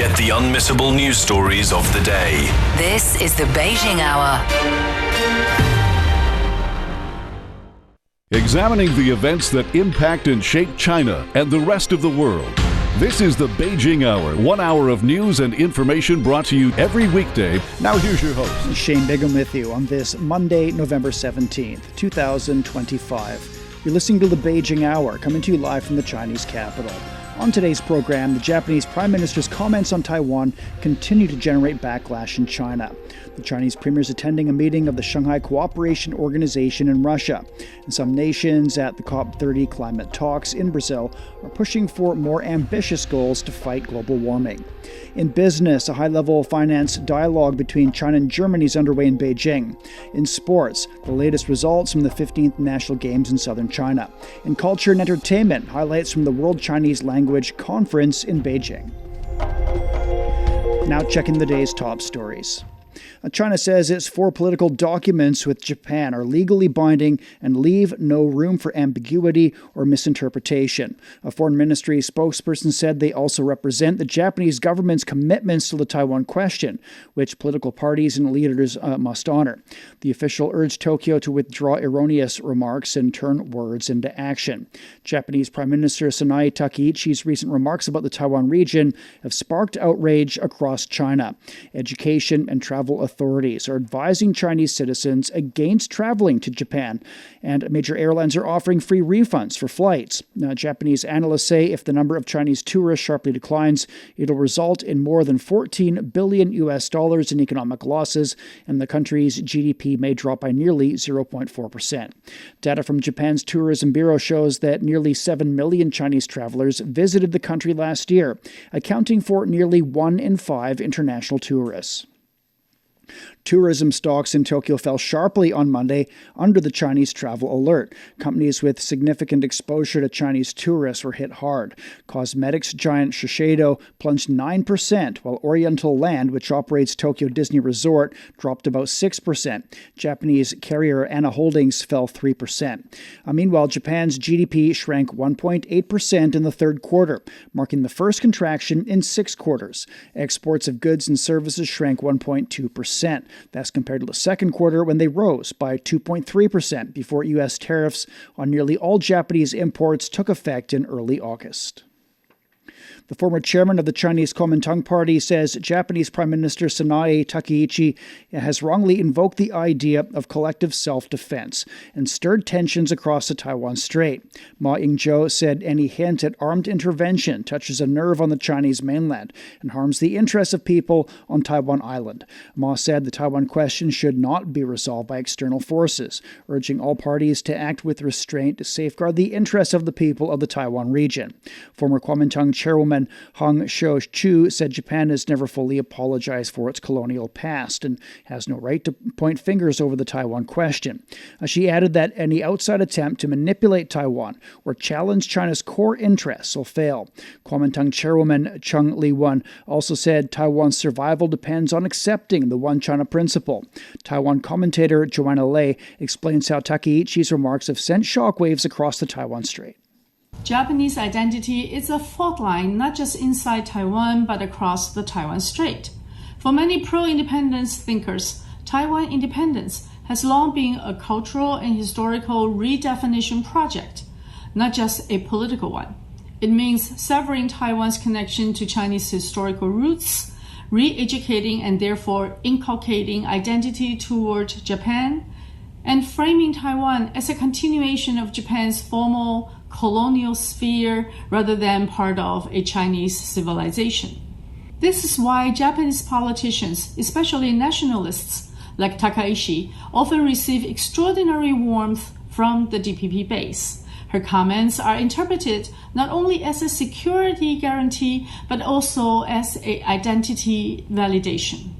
Get the unmissable news stories of the day. This is the Beijing Hour. Examining the events that impact and shape China and the rest of the world. This is the Beijing Hour, 1 hour of news and information brought to you every weekday. Now here's your host. Shane Bigham with you on this Monday, November 17th, 2025. You're listening to the Beijing Hour, coming to you live from the Chinese capital. On today's program, the Japanese Prime Minister's comments on Taiwan continue to generate backlash in China. The Chinese Premier is attending a meeting of the Shanghai Cooperation Organization in Russia. And some nations at the COP30 climate talks in Brazil are pushing for more ambitious goals to fight global warming. In business, a high-level finance dialogue between China and Germany is underway in Beijing. In sports, the latest results from the 15th National Games in southern China. In culture and entertainment, highlights from the World Chinese Language Conference in Beijing. Now checking the day's top stories. China says its 4 political documents with Japan are legally binding and leave no room for ambiguity or misinterpretation. A foreign ministry spokesperson said they also represent the Japanese government's commitments to the Taiwan Question, which political parties and leaders must honor. The official urged Tokyo to withdraw erroneous remarks and turn words into action. Japanese Prime Minister Sanae Takaichi's recent remarks about the Taiwan region have sparked outrage across China. Education and travel authorities are advising Chinese citizens against traveling to Japan, and major airlines are offering free refunds for flights. Now, Japanese analysts say if the number of Chinese tourists sharply declines, it'll result in more than $14 billion in economic losses, and the country's GDP may drop by nearly 0.4%. Data from Japan's Tourism Bureau shows that nearly 7 million Chinese travelers visited the country last year, accounting for nearly 1 in 5 international tourists. Tourism stocks in Tokyo fell sharply on Monday under the Chinese travel alert. Companies with significant exposure to Chinese tourists were hit hard. Cosmetics giant Shiseido plunged 9%, while Oriental Land, which operates Tokyo Disney Resort, dropped about 6%. Japanese carrier Anna Holdings fell 3%. Meanwhile, Japan's GDP shrank 1.8% in the third quarter, marking the first contraction in 6 quarters. Exports of goods and services shrank 1.2%. That's compared to the second quarter when they rose by 2.3% before U.S. tariffs on nearly all Japanese imports took effect in early August. The former chairman of the Chinese Kuomintang Party says Japanese Prime Minister Sanae Takaichi has wrongly invoked the idea of collective self-defense and stirred tensions across the Taiwan Strait. Ma Ying-jeou said any hint at armed intervention touches a nerve on the Chinese mainland and harms the interests of people on Taiwan Island. Ma said the Taiwan question should not be resolved by external forces, urging all parties to act with restraint to safeguard the interests of the people of the Taiwan region. Former Kuomintang chairwoman Hong Shou-chu said Japan has never fully apologized for its colonial past and has no right to point fingers over the Taiwan question. She added that any outside attempt to manipulate Taiwan or challenge China's core interests will fail. Kuomintang chairwoman Chung Li-wen also said Taiwan's survival depends on accepting the One China principle. Taiwan commentator Joanna Lei explains how Takaichi's remarks have sent shockwaves across the Taiwan Strait. Japanese identity is a fault line not just inside Taiwan but across the Taiwan Strait. For many pro-independence thinkers, Taiwan independence has long been a cultural and historical redefinition project, not just a political one. It means severing Taiwan's connection to Chinese historical roots, re-educating and therefore inculcating identity toward Japan, and framing Taiwan as a continuation of Japan's formal colonial sphere rather than part of a Chinese civilization. This is why Japanese politicians, especially nationalists like Takaichi, often receive extraordinary warmth from the DPP base. Her comments are interpreted not only as a security guarantee, but also as an identity validation.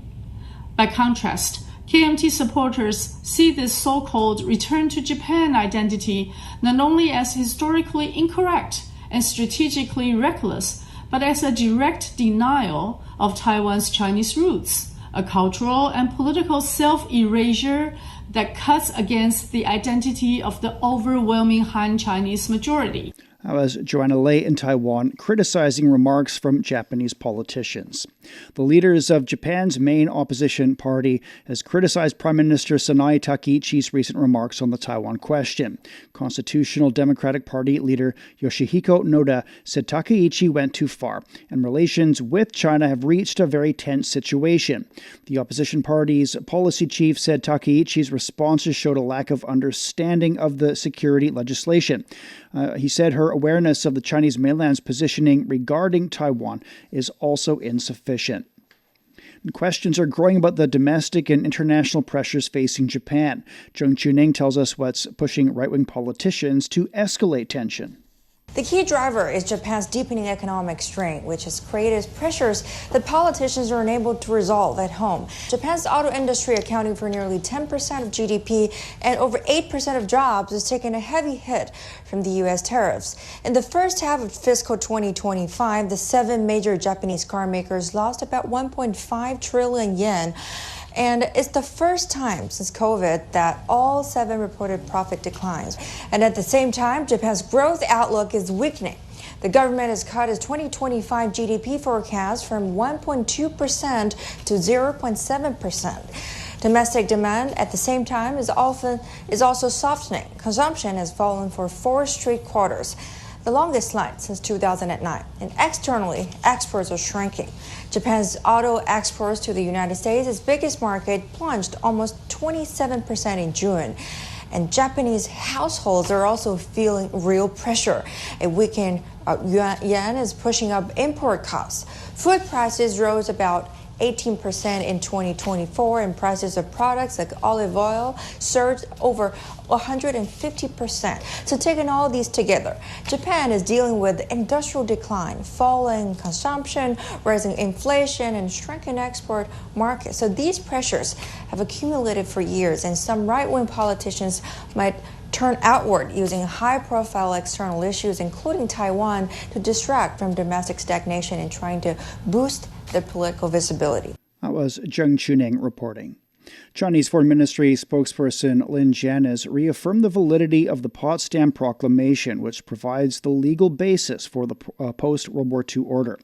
By contrast, KMT supporters see this so-called return to Japan identity not only as historically incorrect and strategically reckless, but as a direct denial of Taiwan's Chinese roots, a cultural and political self-erasure that cuts against the identity of the overwhelming Han Chinese majority. That was Joanna Lei in Taiwan criticizing remarks from Japanese politicians. The leaders of Japan's main opposition party has criticized Prime Minister Sanae Takaichi's recent remarks on the Taiwan question. Constitutional Democratic Party leader Yoshihiko Noda said Takaichi went too far, and relations with China have reached a very tense situation. The opposition party's policy chief said Takaichi's responses showed a lack of understanding of the security legislation. He said her awareness of the Chinese mainland's positioning regarding Taiwan is also insufficient. And questions are growing about the domestic and international pressures facing Japan. Zheng Chuning tells us what's pushing right-wing politicians to escalate tension. The key driver is Japan's deepening economic strain, which has created pressures that politicians are unable to resolve at home. Japan's auto industry, accounting for nearly 10% of GDP and over 8% of jobs, has taken a heavy hit from the U.S. tariffs. In the first half of fiscal 2025, the 7 major Japanese car makers lost about 1.5 trillion yen. And it's the first time since COVID that all 7 reported profit declines. And at the same time, Japan's growth outlook is weakening. The government has cut its 2025 GDP forecast from 1.2% to 0.7%. Domestic demand at the same time is also softening. Consumption has fallen for 4 straight quarters, the longest line since 2009. And externally, exports are shrinking. Japan's auto exports to the United States, its biggest market, plunged almost 27% in June. And Japanese households are also feeling real pressure. A weakened yen is pushing up import costs. Food prices rose about 18% in 2024, and prices of products like olive oil surged over 150%. So taking all these together, Japan is dealing with industrial decline, falling consumption, rising inflation, and shrinking export markets. So these pressures have accumulated for years, and some right-wing politicians might turn outward using high-profile external issues, including Taiwan, to distract from domestic stagnation and trying to boost their political visibility. That was Zheng Chuning reporting. Chinese Foreign Ministry spokesperson Lin Jian has reaffirmed the validity of the Potsdam Proclamation, which provides the legal basis for the post-World War II order.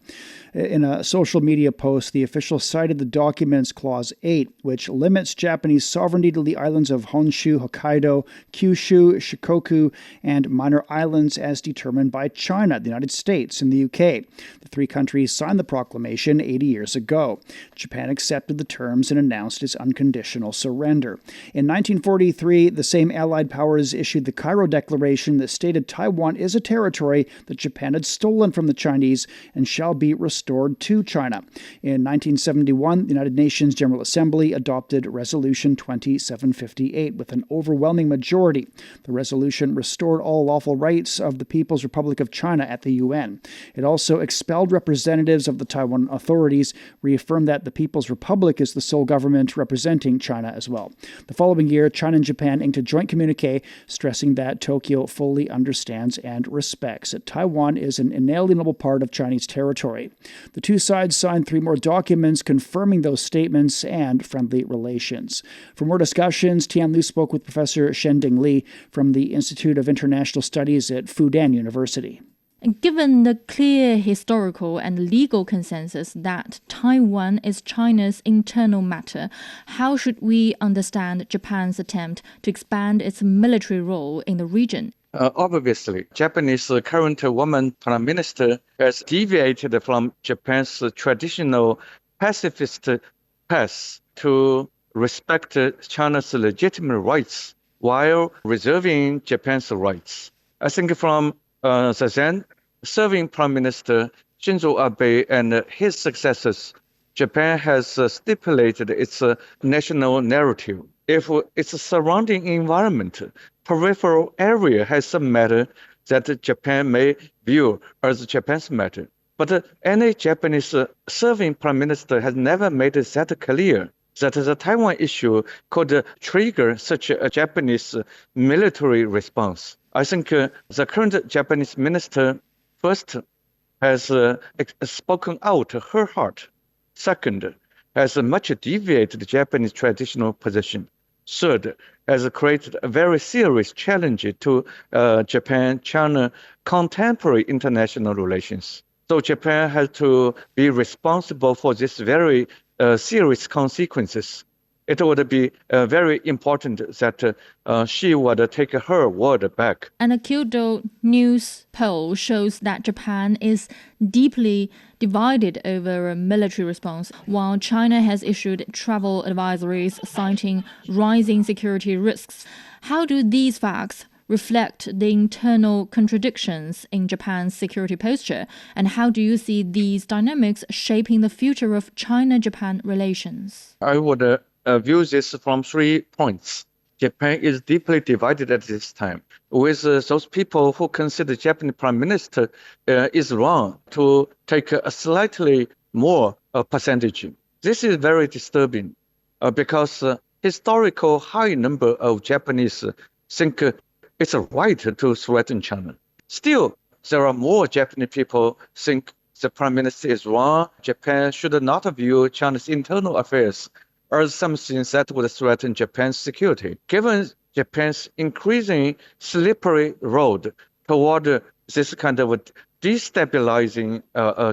In a social media post, the official cited the document's Clause 8, which limits Japanese sovereignty to the islands of Honshu, Hokkaido, Kyushu, Shikoku, and minor islands as determined by China, the United States, and the UK. The 3 countries signed the proclamation 80 years ago. Japan accepted the terms and announced its unconditional surrender. In 1943, the same Allied powers issued the Cairo Declaration that stated Taiwan is a territory that Japan had stolen from the Chinese and shall be restored to China. In 1971, the United Nations General Assembly adopted Resolution 2758 with an overwhelming majority. The resolution restored all lawful rights of the People's Republic of China at the UN. It also expelled representatives of the Taiwan authorities, reaffirmed that the People's Republic is the sole government representing China as well. The following year, China and Japan inked a joint communique stressing that Tokyo fully understands and respects that Taiwan is an inalienable part of Chinese territory. The 2 sides signed 3 more documents confirming those statements and friendly relations. For more discussions, Tian Lu spoke with Professor Shending Li from the Institute of International Studies at Fudan University. Given the clear historical and legal consensus that Taiwan is China's internal matter, how should we understand Japan's attempt to expand its military role in the region? Obviously, Japanese current woman prime minister has deviated from Japan's traditional pacifist path to respect China's legitimate rights while reserving Japan's rights. I think from the then serving Prime Minister Shinzo Abe and his successors, Japan has stipulated its national narrative. If its surrounding environment, peripheral area has some matter that Japan may view as Japan's matter. But any Japanese serving Prime Minister has never made that clear that the Taiwan issue could trigger such a Japanese military response. I think the current Japanese minister, first, has spoken out her heart. Second, has much deviated the Japanese traditional position. Third, has created a very serious challenge to Japan-China contemporary international relations. So Japan has to be responsible for this very serious consequences. It would be very important that she would take her word back. And a Kyodo News poll shows that Japan is deeply divided over a military response, while China has issued travel advisories citing rising security risks. How do these facts reflect the internal contradictions in Japan's security posture? And how do you see these dynamics shaping the future of China-Japan relations? I would view this from 3 points. Japan is deeply divided at this time, with those people who consider Japanese Prime Minister is wrong to take a slightly more percentage. This is very disturbing because historical high number of Japanese think it's a right to threaten China. Still, there are more Japanese people think the Prime Minister is wrong. Japan should not view China's internal affairs as something that would threaten Japan's security. Given Japan's increasing slippery road toward this kind of destabilizing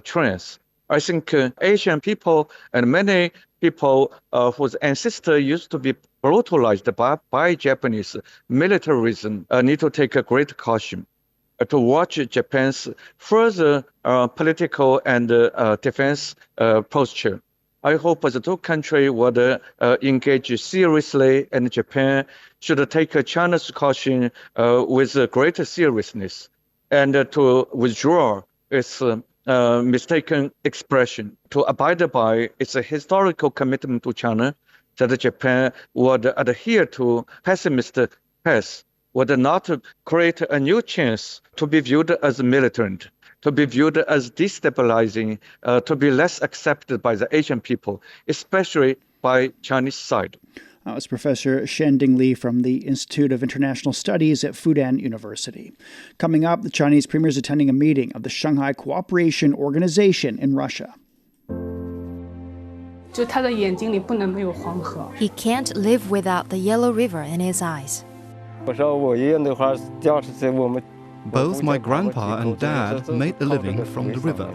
trends, I think Asian people and many people whose ancestors used to be brutalized by Japanese militarism need to take a great caution to watch Japan's further political and defense posture. I hope the two countries would engage seriously, and Japan should take China's caution with greater seriousness and to withdraw its mistaken expression, to abide by its historical commitment to China, that Japan would adhere to pessimist path, would not create a new chance to be viewed as militant, to be viewed as destabilizing, to be less accepted by the Asian people, especially by Chinese side. That was Professor Shending Li from the Institute of International Studies at Fudan University. Coming up, the Chinese premier is attending a meeting of the Shanghai Cooperation Organization in Russia. He can't live without the Yellow River in his eyes. Both my grandpa and dad made a living from the river.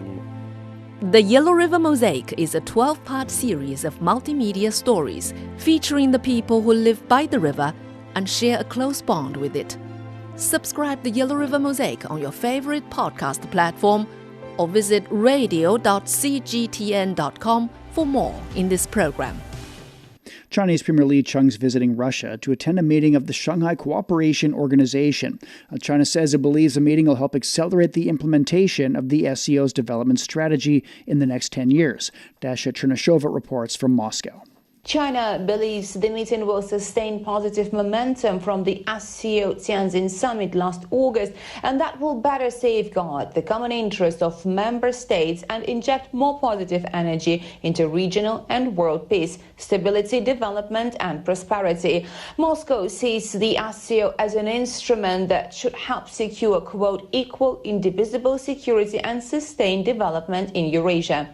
The Yellow River Mosaic is a 12-part series of multimedia stories featuring the people who live by the river and share a close bond with it. Subscribe the Yellow River Mosaic on your favorite podcast platform or visit radio.cgtn.com for more in this program. Chinese Premier Li Qiang is visiting Russia to attend a meeting of the Shanghai Cooperation Organization. China says it believes the meeting will help accelerate the implementation of the SCO's development strategy in the next 10 years. Dasha Chernyshova reports from Moscow. China believes the meeting will sustain positive momentum from the SCO Tianjin summit last August, and that will better safeguard the common interest of member states and inject more positive energy into regional and world peace, stability, development and prosperity. Moscow sees the SCO as an instrument that should help secure, quote, equal, indivisible security and sustained development in Eurasia.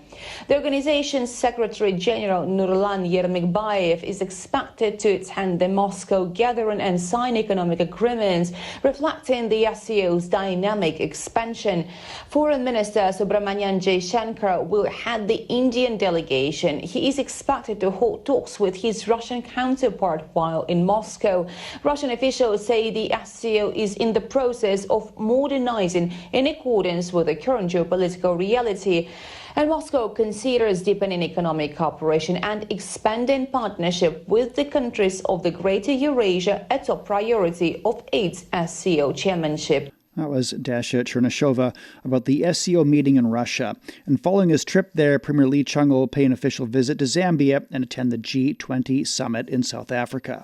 The organization's Secretary General Nurlan Yermekbayev is expected to attend the Moscow gathering and sign economic agreements, reflecting the SCO's dynamic expansion. Foreign Minister Subramanian Jaishankar will head the Indian delegation. He is expected to hold talks with his Russian counterpart while in Moscow. Russian officials say the SCO is in the process of modernizing in accordance with the current geopolitical reality. And Moscow considers deepening economic cooperation and expanding partnership with the countries of the Greater Eurasia a top priority of its SCO chairmanship. That was Dasha Chernyshova about the SCO meeting in Russia. And following his trip there, Premier Li Qiang will pay an official visit to Zambia and attend the G20 summit in South Africa.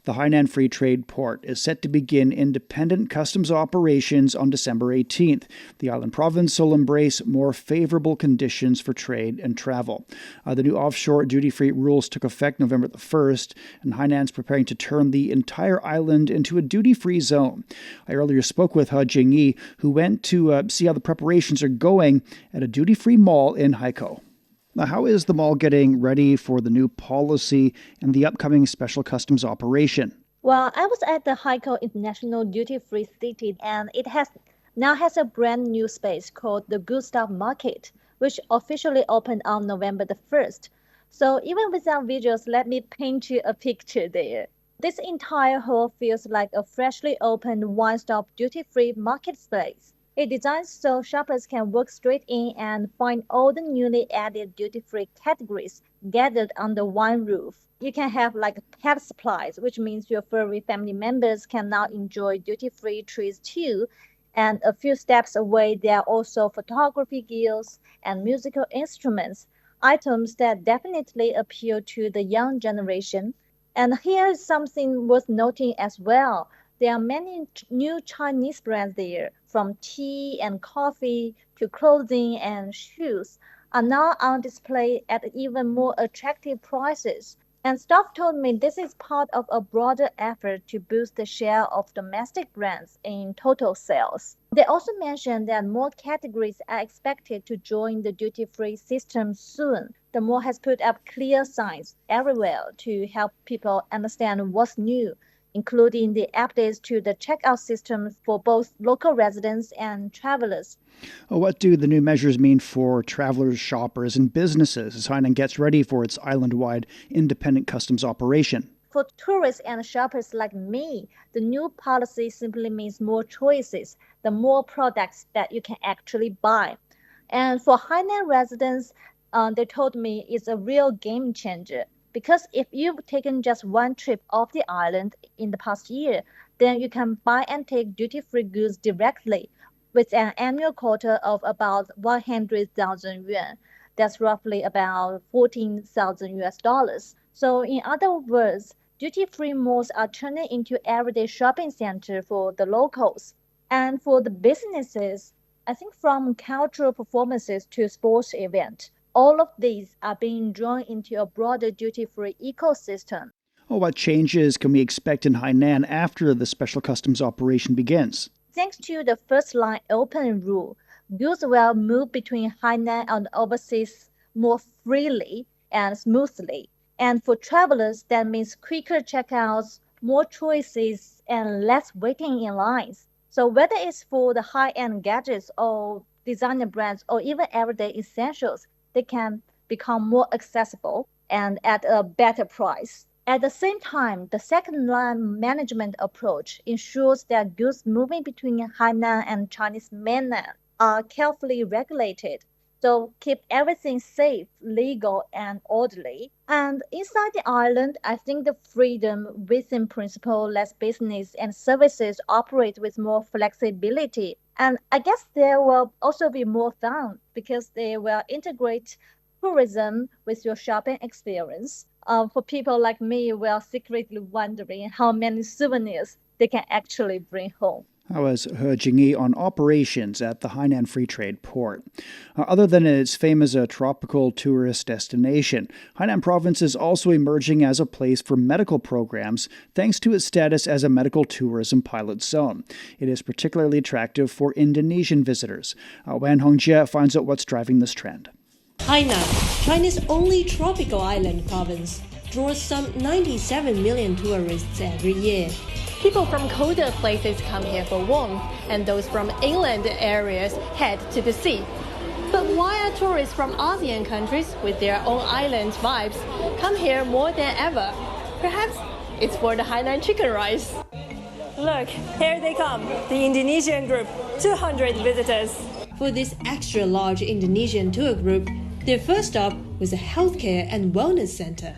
The Hainan Free Trade Port is set to begin independent customs operations on December 18th. The island province will embrace more favorable conditions for trade and travel. The new offshore duty-free rules took effect November the 1st, and Hainan's preparing to turn the entire island into a duty-free zone. I earlier spoke with He Jingyi, who went to see how the preparations are going at a duty-free mall in Haikou. Now, how is the mall getting ready for the new policy and the upcoming special customs operation? Well, I was at the Haikou International Duty Free City, and it now has a brand new space called the Good Stuff Market, which officially opened on November the 1st. So even without visuals, let me paint you a picture there. This entire hall feels like a freshly opened one-stop duty-free market space. It's designed so shoppers can walk straight in and find all the newly added duty-free categories gathered under one roof. You can have like pet supplies, which means your furry family members can now enjoy duty-free treats too. And a few steps away, there are also photography gears and musical instruments, items that definitely appeal to the young generation. And here is something worth noting as well. There are many new Chinese brands there, from tea and coffee to clothing and shoes, are now on display at even more attractive prices. And staff told me this is part of a broader effort to boost the share of domestic brands in total sales. They also mentioned that more categories are expected to join the duty-free system soon. The mall has put up clear signs everywhere to help people understand what's new, including the updates to the checkout system for both local residents and travelers. What do the new measures mean for travelers, shoppers, and businesses as Hainan gets ready for its island-wide independent customs operation? For tourists and shoppers like me, the new policy simply means more choices, the more products that you can actually buy. And for Hainan residents, they told me it's a real game changer. Because if you've taken just one trip off the island in the past year, then you can buy and take duty-free goods directly with an annual quota of about 100,000 yuan. That's roughly about 14,000 US dollars. So in other words, duty-free malls are turning into everyday shopping center for the locals. And for the businesses, I think from cultural performances to sports events, all of these are being drawn into a broader duty-free ecosystem. What changes can we expect in Hainan after the special customs operation begins? Thanks to the first line open rule, goods will move between Hainan and overseas more freely and smoothly. And for travelers, that means quicker checkouts, more choices, and less waiting in lines. So whether it's for the high-end gadgets or designer brands or even everyday essentials, they can become more accessible and at a better price. At the same time, the second-line management approach ensures that goods moving between Hainan and Chinese mainland are carefully regulated. So keep everything safe, legal, and orderly. And inside the island, I think the freedom within principle lets business and services operate with more flexibility. And I guess there will also be more fun because they will integrate tourism with your shopping experience. For people like me, we are secretly wondering how many souvenirs they can actually bring home. That was He Jingyi on operations at the Hainan Free Trade Port. Other than its fame as a tropical tourist destination, Hainan Province is also emerging as a place for medical programs thanks to its status as a medical tourism pilot zone. It is particularly attractive for Indonesian visitors. Wan Hongjie finds out what's driving this trend. Hainan, China's only tropical island province, draws some 97 million tourists every year. People from colder places come here for warmth, and those from inland areas head to the sea. But why are tourists from ASEAN countries with their own island vibes come here more than ever? Perhaps it's for the Hainan chicken rice. Look, here they come, the Indonesian group, 200 visitors. For this extra large Indonesian tour group, their first stop was a healthcare and wellness center.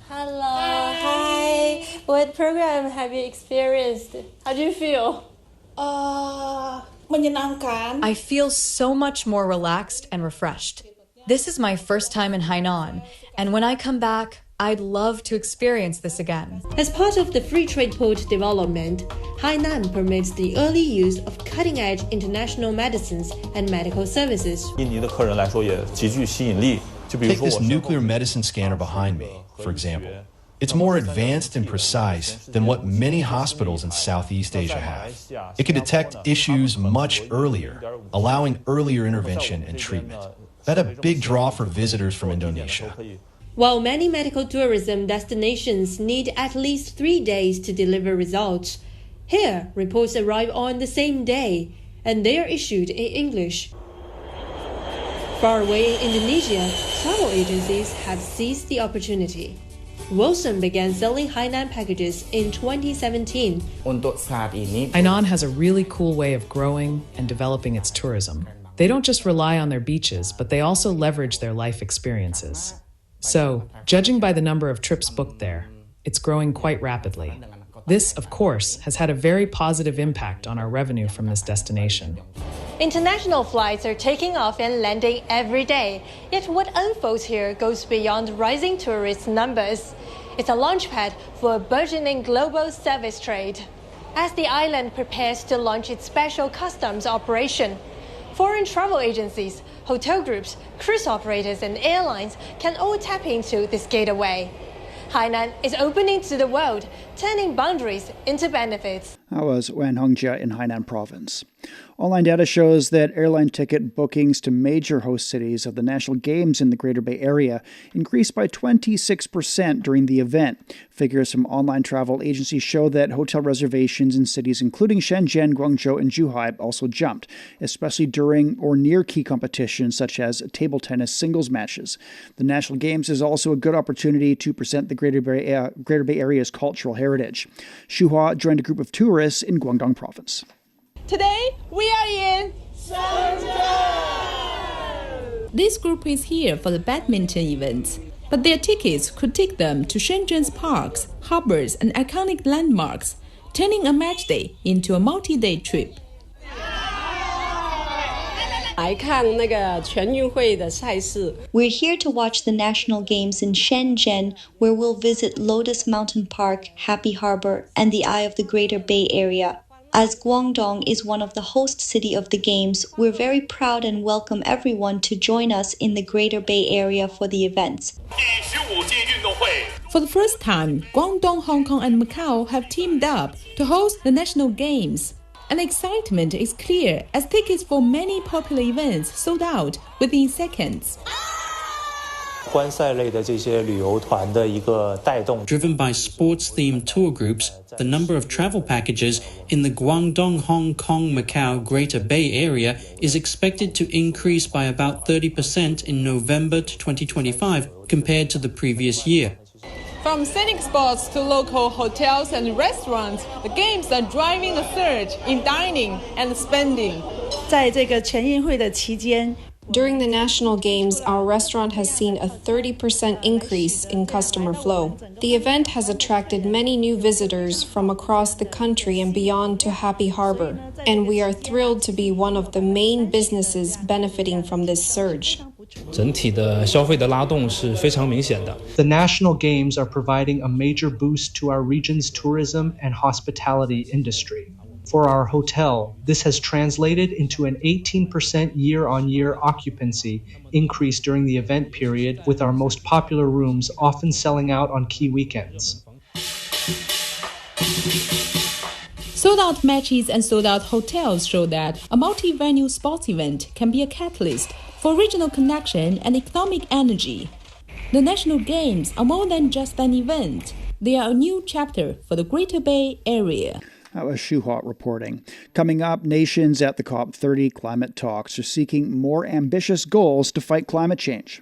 Hello, hi. What program have you experienced? How do you feel? Menyenangkan. I feel so much more relaxed and refreshed. This is my first time in Hainan, and when I come back, I'd love to experience this again. As part of the free trade port development, Hainan permits the early use of cutting-edge international medicines and medical services. Take this nuclear medicine scanner behind me, for example. It's more advanced and precise than what many hospitals in Southeast Asia have. It can detect issues much earlier, allowing earlier intervention and treatment. That a big draw for visitors from Indonesia. While many medical tourism destinations need at least 3 days to deliver results, here reports arrive on the same day, and they are issued in English. Far away in Indonesia, travel agencies have seized the opportunity. Wilson began selling Hainan packages in 2017. Hainan has a really cool way of growing and developing its tourism. They don't just rely on their beaches, but they also leverage their life experiences. So, judging by the number of trips booked there, it's growing quite rapidly. This, of course, has had a very positive impact on our revenue from this destination. International flights are taking off and landing every day. Yet what unfolds here goes beyond rising tourist numbers. It's a launchpad for a burgeoning global service trade. As the island prepares to launch its special customs operation, foreign travel agencies, hotel groups, cruise operators, and airlines can all tap into this gateway. Hainan is opening to the world, turning boundaries into benefits. That was Wan Hongjia in Hainan Province. Online data shows that airline ticket bookings to major host cities of the National Games in the Greater Bay Area increased by 26% during the event. Figures from online travel agencies show that hotel reservations in cities including Shenzhen, Guangzhou, and Zhuhai also jumped, especially during or near key competitions such as table tennis singles matches. The National Games is also a good opportunity to present the Greater Bay Area's cultural heritage. Shuhua joined a group of tourists in Guangdong Province. Today, we are in Shenzhen! This group is here for the badminton events, but their tickets could take them to Shenzhen's parks, harbors, and iconic landmarks, turning a match day into a multi-day trip. We're here to watch the National Games in Shenzhen, where we'll visit Lotus Mountain Park, Happy Harbor, and the Eye of the Greater Bay Area. As Guangdong is one of the host city of the Games, we're very proud and welcome everyone to join us in the Greater Bay Area for the events. For the first time, Guangdong, Hong Kong, and Macau have teamed up to host the National Games. And excitement is clear as tickets for many popular events sold out within seconds. Driven by sports-themed tour groups, the number of travel packages in the Guangdong, Hong Kong, Macau Greater Bay Area is expected to increase by about 30% in November to 2025 compared to the previous year. From scenic spots to local hotels and restaurants, the games are driving a surge in dining and spending. During the National Games, our restaurant has seen a 30% increase in customer flow. The event has attracted many new visitors from across the country and beyond to Happy Harbor, and we are thrilled to be one of the main businesses benefiting from this surge. The National Games are providing a major boost to our region's tourism and hospitality industry. For our hotel, this has translated into an 18% year-on-year occupancy increase during the event period, with our most popular rooms often selling out on key weekends. Sold-out matches and sold-out hotels show that a multi-venue sports event can be a catalyst for regional connection and economic energy. The National Games are more than just an event. They are a new chapter for the Greater Bay Area. That was Shuhua reporting. Coming up, nations at the COP30 climate talks are seeking more ambitious goals to fight climate change.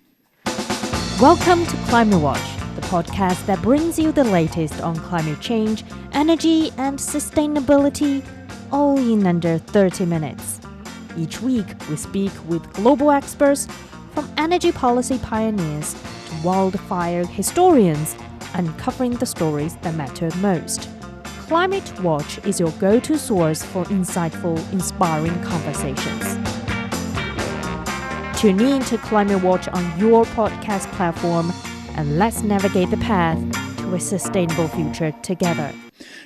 Welcome to Climate Watch, the podcast that brings you the latest on climate change, energy, and sustainability, all in under 30 minutes. Each week, we speak with global experts, from energy policy pioneers to wildfire historians, uncovering the stories that matter most. Climate Watch is your go-to source for insightful, inspiring conversations. Tune in to Climate Watch on your podcast platform, and let's navigate the path to a sustainable future together.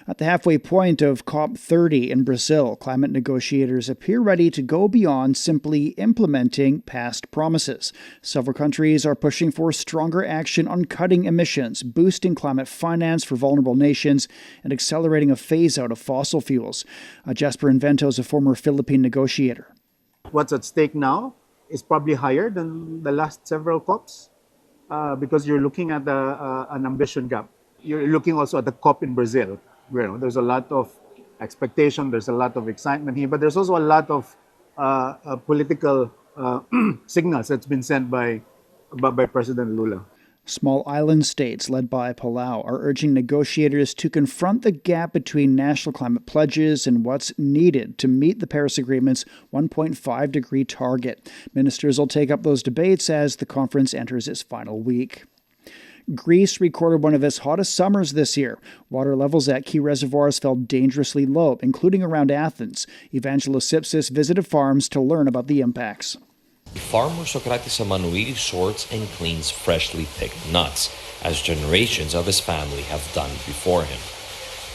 At the halfway point of COP30 in Brazil, climate negotiators appear ready to go beyond simply implementing past promises. Several countries are pushing for stronger action on cutting emissions, boosting climate finance for vulnerable nations, and accelerating a phase-out of fossil fuels. Jasper Invento is a former Philippine negotiator. What's at stake now is probably higher than the last several COPs because you're looking at an ambition gap. You're looking also at the COP in Brazil. There's a lot of expectation, there's a lot of excitement here, but there's also a lot of political signals that's been sent by President Lula. Small island states led by Palau are urging negotiators to confront the gap between national climate pledges and what's needed to meet the Paris Agreement's 1.5-degree target. Ministers will take up those debates as the conference enters its final week. Greece recorded one of its hottest summers this year. Water levels at key reservoirs fell dangerously low, including around Athens. Evangelos Sipsis visited farms to learn about the impacts. Farmer Socrates Emanuili sorts and cleans freshly picked nuts, as generations of his family have done before him.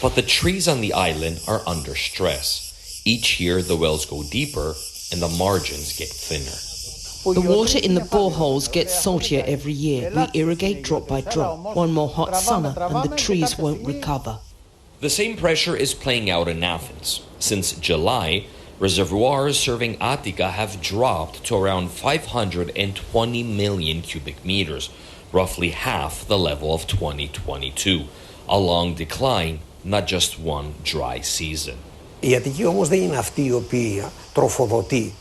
But the trees on the island are under stress. Each year the wells go deeper and the margins get thinner. The water in the boreholes gets saltier every year. We irrigate drop by drop. One more hot summer and the trees won't recover. The same pressure is playing out in Athens. Since July, reservoirs serving Attica have dropped to around 520 million cubic meters, roughly half the level of 2022. A long decline, not just one dry season. Η Αττική όμως δεν είναι αυτή η οποία τροφοδοτεί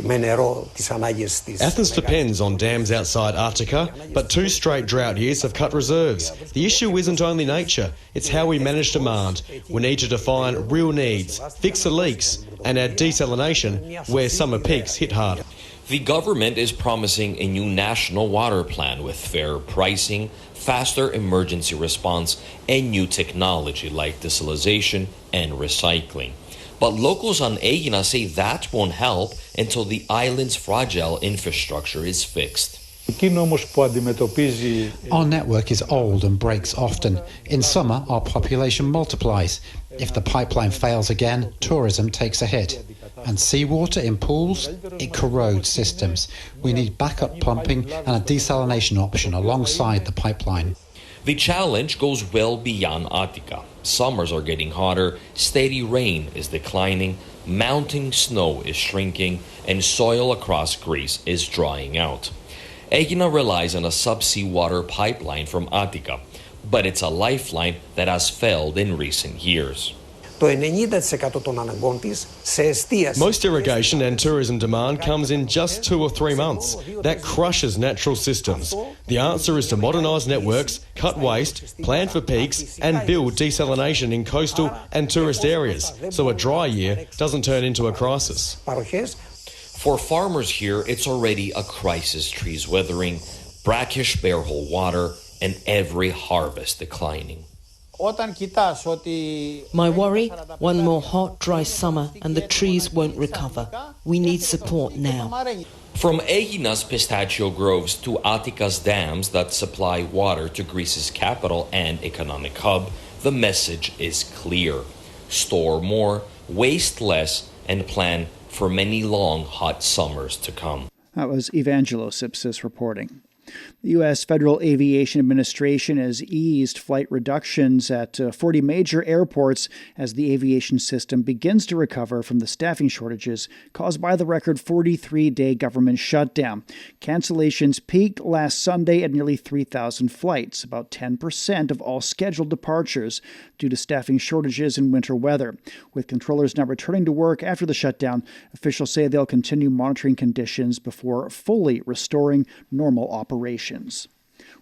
με νερό τις ανάγκες της. Athens depends on dams outside Attica, but 2 straight drought years have cut reserves. The issue isn't only nature, it's how we manage demand. We need to define real needs, fix the leaks, and add desalination where summer peaks hit hard. The government is promising a new national water plan with fair pricing, faster emergency response, and new technology like desalination and recycling. But locals on Aegina say that won't help until the island's fragile infrastructure is fixed. Our network is old and breaks often. In summer, our population multiplies. If the pipeline fails again, tourism takes a hit. And seawater in pools, it corrodes systems. We need backup pumping and a desalination option alongside the pipeline. The challenge goes well beyond Attica. Summers are getting hotter, steady rain is declining, mounting snow is shrinking, and soil across Greece is drying out. Aegina relies on a subsea water pipeline from Attica, but it's a lifeline that has failed in recent years. Most irrigation and tourism demand comes in just 2 or 3 months. That crushes natural systems. The answer is to modernise networks, cut waste, plan for peaks, and build desalination in coastal and tourist areas, so a dry year doesn't turn into a crisis. For farmers here, it's already a crisis. Trees withering, brackish barehole water, and every harvest declining. My worry, one more hot, dry summer and the trees won't recover. We need support now. From Aegina's pistachio groves to Attica's dams that supply water to Greece's capital and economic hub, the message is clear. Store more, waste less, and plan for many long, hot summers to come. That was Evangelos Sipsis reporting. The U.S. Federal Aviation Administration has eased flight reductions at 40 major airports as the aviation system begins to recover from the staffing shortages caused by the record 43-day government shutdown. Cancellations peaked last Sunday at nearly 3,000 flights, about 10% of all scheduled departures, due to staffing shortages and winter weather. With controllers now returning to work after the shutdown, officials say they'll continue monitoring conditions before fully restoring normal operations.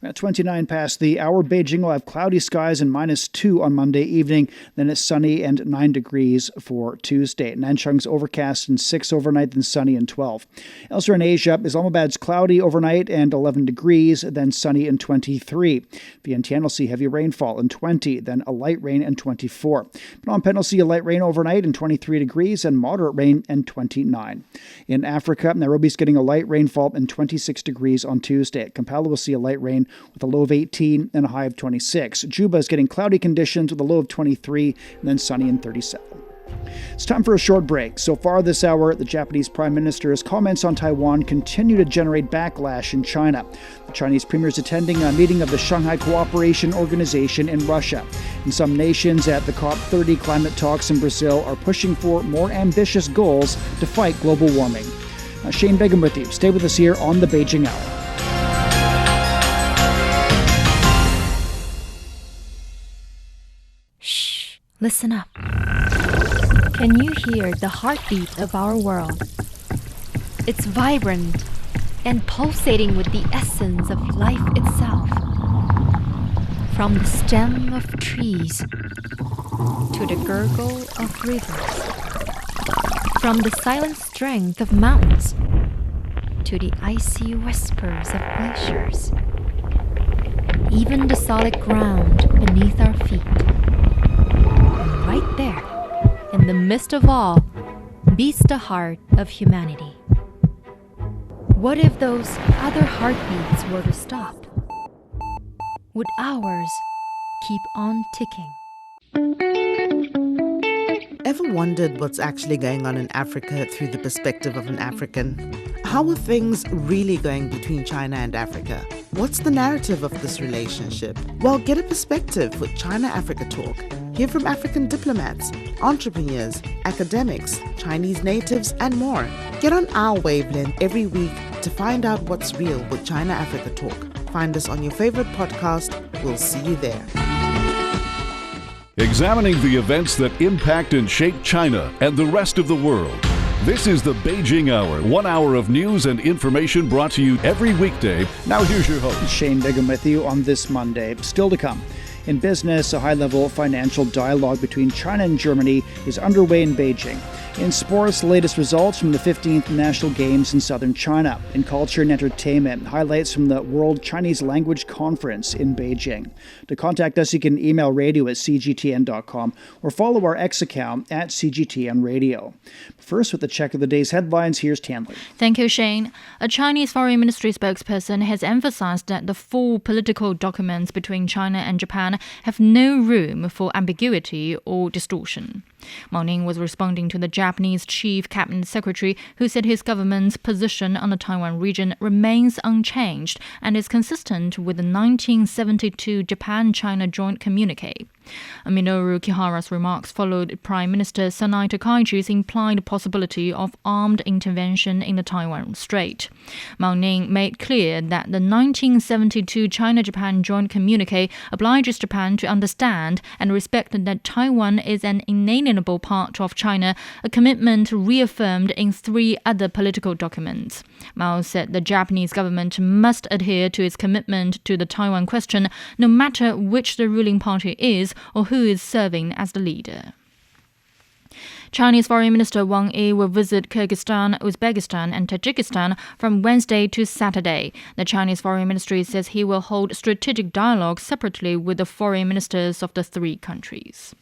We're at 29 past the hour. Beijing will have cloudy skies and -2 on Monday evening. Then it's sunny and 9 degrees for Tuesday. Nanchang's overcast and 6 overnight, then sunny and 12. Elsewhere in Asia, Islamabad's cloudy overnight and 11 degrees, then sunny and 23. Vientiane will see heavy rainfall and 20, then a light rain and 24. Phnom Penh will see a light rain overnight and 23 degrees and moderate rain and 29. In Africa, Nairobi's getting a light rainfall and 26 degrees on Tuesday. Kampala will see a light rain with a low of 18 and a high of 26. Juba is getting cloudy conditions with a low of 23 and then sunny and 37. It's time for a short break. So far this hour, the Japanese Prime Minister's comments on Taiwan continue to generate backlash in China. The Chinese premier is attending a meeting of the Shanghai Cooperation Organization in Russia. And some nations at the COP30 climate talks in Brazil are pushing for more ambitious goals to fight global warming. Shane Begum with you. Stay with us here on the Beijing Hour. Shh, listen up. Can you hear the heartbeat of our world? It's vibrant and pulsating with the essence of life itself. From the stem of trees to the gurgle of rivers. From the silent strength of mountains to the icy whispers of glaciers. Even the solid ground beneath our feet. And right there, in the midst of all, beats the heart of humanity. What if those other heartbeats were to stop? Would ours keep on ticking? Ever wondered what's actually going on in Africa through the perspective of an African? How are things really going between China and Africa? What's the narrative of this relationship? Well, get a perspective with China-Africa Talk. Hear from African diplomats, entrepreneurs, academics, Chinese natives, and more. Get on our wavelength every week to find out what's real with China-Africa Talk. Find us on your favorite podcast. We'll see you there. Examining the events that impact and shape China and the rest of the world. This is the Beijing Hour, 1 hour of news and information brought to you every weekday. Now here's your host, Shane Begum with you on this Monday. Still to come. In business, a high-level financial dialogue between China and Germany is underway in Beijing. In sports, the latest results from the 15th National Games in southern China. In culture and entertainment, highlights from the World Chinese Language Conference in Beijing. To contact us, you can email radio@cgtn.com or follow our X account at CGTN Radio. First, with a check of the day's headlines, here's Tanley. Thank you, Shane. A Chinese Foreign Ministry spokesperson has emphasized that the full political documents between China and Japan have no room for ambiguity or distortion. Mao Ning was responding to the Japanese Chief Cabinet Secretary, who said his government's position on the Taiwan region remains unchanged and is consistent with the 1972 Japan-China Joint Communique. Minoru Kihara's remarks followed Prime Minister Sanai Takaichi's implied possibility of armed intervention in the Taiwan Strait. Mao Ning made clear that the 1972 China-Japan Joint Communique obliges Japan to understand and respect that Taiwan is an inalienable part of China, a commitment reaffirmed in 3 other political documents. Mao said the Japanese government must adhere to its commitment to the Taiwan question, no matter which the ruling party is or who is serving as the leader. Chinese Foreign Minister Wang Yi will visit Kyrgyzstan, Uzbekistan and Tajikistan from Wednesday to Saturday. The Chinese Foreign Ministry says he will hold strategic dialogue separately with the foreign ministers of the 3 countries.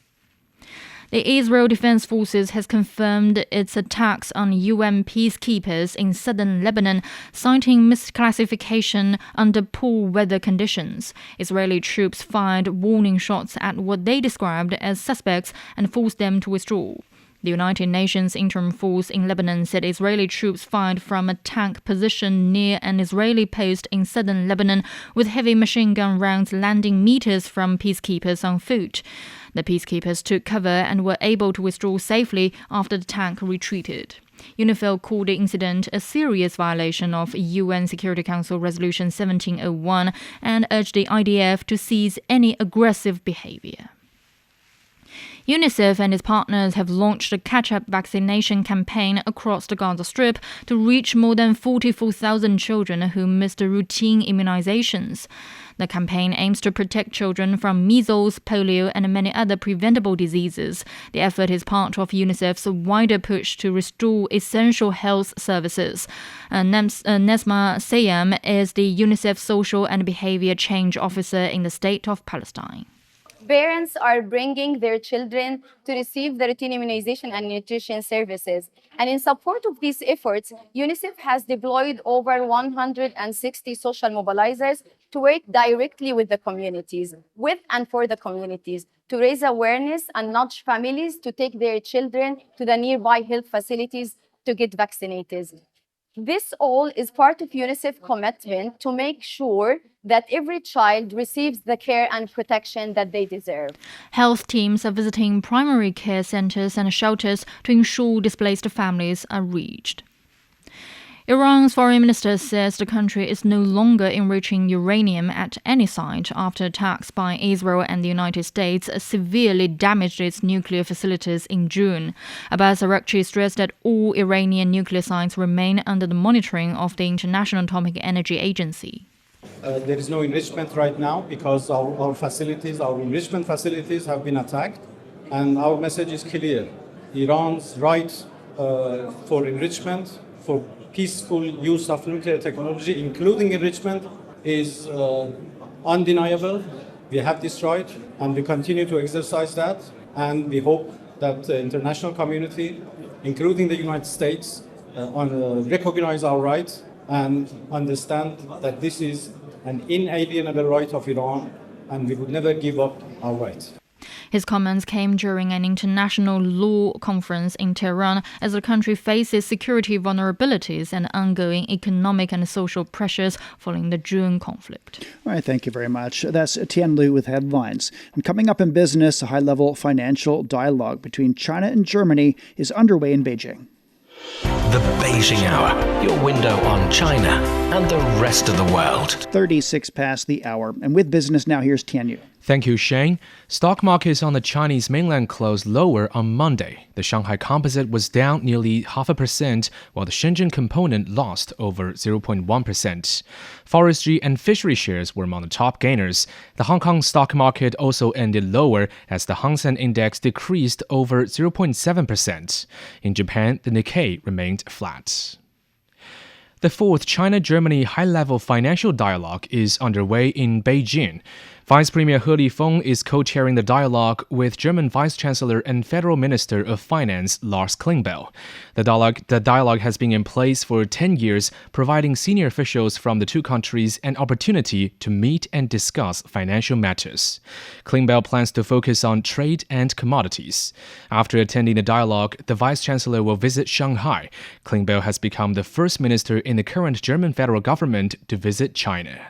The Israel Defense Forces has confirmed its attacks on UN peacekeepers in southern Lebanon, citing misclassification under poor weather conditions. Israeli troops fired warning shots at what they described as suspects and forced them to withdraw. The United Nations Interim Force in Lebanon said Israeli troops fired from a tank position near an Israeli post in southern Lebanon, with heavy machine gun rounds landing meters from peacekeepers on foot. The peacekeepers took cover and were able to withdraw safely after the tank retreated. UNIFIL called the incident a serious violation of UN Security Council Resolution 1701 and urged the IDF to cease any aggressive behavior. UNICEF and its partners have launched a catch-up vaccination campaign across the Gaza Strip to reach more than 44,000 children who missed routine immunizations. The campaign aims to protect children from measles, polio, and many other preventable diseases. The effort is part of UNICEF's wider push to restore essential health services. Nesma Sayam is the UNICEF Social and Behavior Change Officer in the State of Palestine. Parents are bringing their children to receive the routine immunization and nutrition services. And in support of these efforts, UNICEF has deployed over 160 social mobilizers to work directly with the communities, with and for the communities, to raise awareness and nudge families to take their children to the nearby health facilities to get vaccinated. This all is part of UNICEF's commitment to make sure that every child receives the care and protection that they deserve. Health teams are visiting primary care centers and shelters to ensure displaced families are reached. Iran's foreign minister says the country is no longer enriching uranium at any site after attacks by Israel and the United States severely damaged its nuclear facilities in June. Abbas Araghchi stressed that all Iranian nuclear sites remain under the monitoring of the International Atomic Energy Agency. There is no enrichment right now because our enrichment facilities have been attacked, and our message is clear. Iran's right for enrichment, for peaceful use of nuclear technology, including enrichment, is undeniable. We have this right, and we continue to exercise that, and we hope that the international community, including the United States, recognize our rights and understand that this is an inalienable right of Iran, and we would never give up our rights. His comments came during an international law conference in Tehran as the country faces security vulnerabilities and ongoing economic and social pressures following the June conflict. All right, thank you very much. That's Tian Lu with headlines. And coming up in business, a high-level financial dialogue between China and Germany is underway in Beijing. The Beijing Hour, your window on China and the rest of the world. 36 past the hour. And with business now, here's Tian Yu. Thank you, Shane. Stock markets on the Chinese mainland closed lower on Monday. The Shanghai Composite was down nearly 0.5%, while the Shenzhen component lost over 0.1%. Forestry and fishery shares were among the top gainers. The Hong Kong stock market also ended lower as the Hang Seng Index decreased over 0.7%. In Japan, the Nikkei remained flat. The fourth China-Germany high-level financial dialogue is underway in Beijing. Vice Premier He Lifeng is co-chairing the dialogue with German Vice Chancellor and Federal Minister of Finance Lars Klingbeil. The dialogue has been in place for 10 years, providing senior officials from the two countries an opportunity to meet and discuss financial matters. Klingbeil plans to focus on trade and commodities. After attending the dialogue, the Vice Chancellor will visit Shanghai. Klingbeil has become the first minister in the current German federal government to visit China.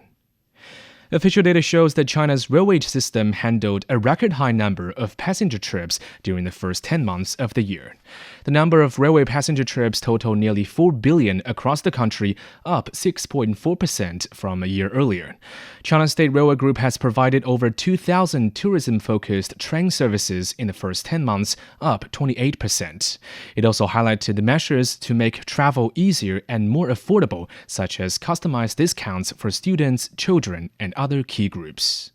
Official data shows that China's railway system handled a record high number of passenger trips during the first 10 months of the year. The number of railway passenger trips totaled nearly 4 billion across the country, up 6.4% from a year earlier. China State Railway Group has provided over 2,000 tourism-focused train services in the first 10 months, up 28%. It also highlighted the measures to make travel easier and more affordable, such as customized discounts for students, children, and other key groups.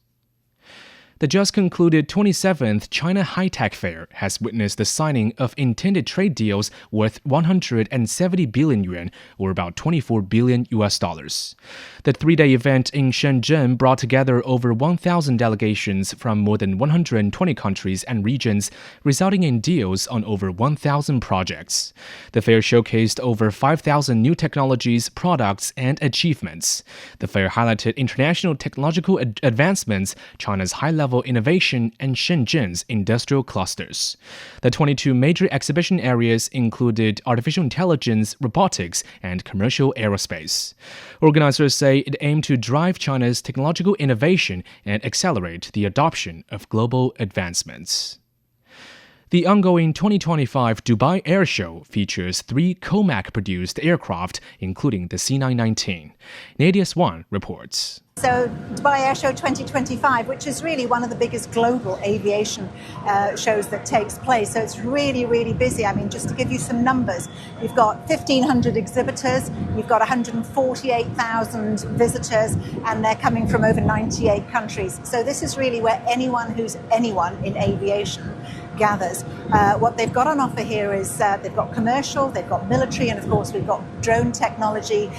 The just concluded 27th China High-Tech Fair has witnessed the signing of intended trade deals worth 170 billion yuan, or about $24 billion. The three-day event in Shenzhen brought together over 1,000 delegations from more than 120 countries and regions, resulting in deals on over 1,000 projects. The fair showcased over 5,000 new technologies, products, and achievements. The fair highlighted international technological advancements, China's high-level innovation, and Shenzhen's industrial clusters. The 22 major exhibition areas included artificial intelligence, robotics, and commercial aerospace. Organizers say it aimed to drive China's technological innovation and accelerate the adoption of global advancements. The ongoing 2025 Dubai Air Show features 3 COMAC-produced aircraft, including the C919. Nadia Swan reports. So Dubai Air Show 2025, which is really one of the biggest global aviation shows that takes place. So it's really, really busy. I mean, just to give you some numbers, you've got 1,500 exhibitors, you've got 148,000 visitors, and they're coming from over 98 countries. So this is really where anyone who's anyone in aviation gathers. What they've got on offer here is they've got commercial, they've got military, and of course we've got drone technology